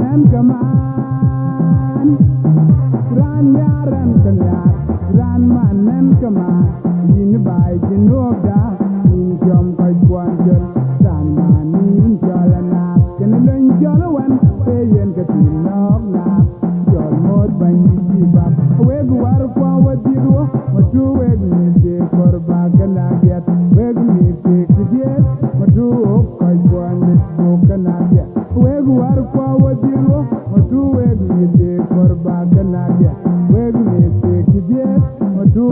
and Kaman, Grand Yar and Kanyar, Grandman and Kaman, in by Genoga, in Jom Kajuan, Grandman in Jolana, can you learn Jolawan, say and Katin of Nap, Jol Mod by Nijiba, Weg War Forward Diro, what two Weg me for back and I get, Weg me take the death, what two Kajuan, let's go can I get. Weg war forward diro, matu weg me take for back and again. Weg me take it, matu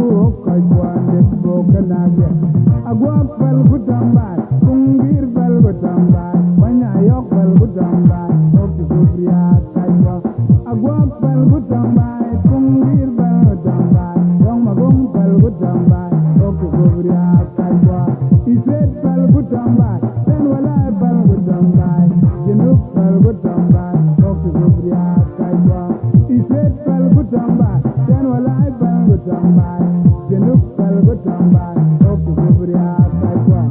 kajwan let go can again. Agwak bal gutambai, kungir bal gutambai, banya yok bal gutambai, okti kubria kajwa. Agwak bal gutambai, kungir bal gutambai, yong magong bal gutambai, okti kubria kajwa. Isret bal gutambai, ten walai bal gutambai. Jinuk bal gutambai, okti kubria kajwa. Isret bal gutambai, ten walai bal gutambai. Jinuk bal gutambai, okti kubria kajwa.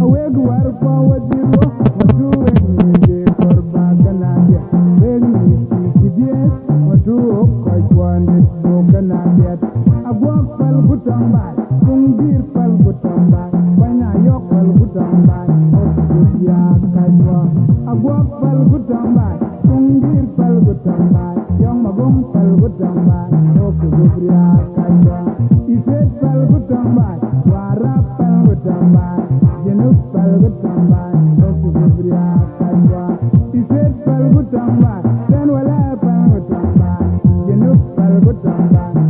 Away, go out of power, koi kwande do kana biet agwak pal gutong bai kungir pal gutong bai banya yok pal gutong bai ya kajwa agwak pal gutong bai kungir pal gutong bai yong magong pal gutong bai ya kajwa iset pal gutong bai wara pal gutong bai jenuk pal gutong bai ya kajwa iset pal gutong bai ten wala pal gutong bai jenuk pal gutong bai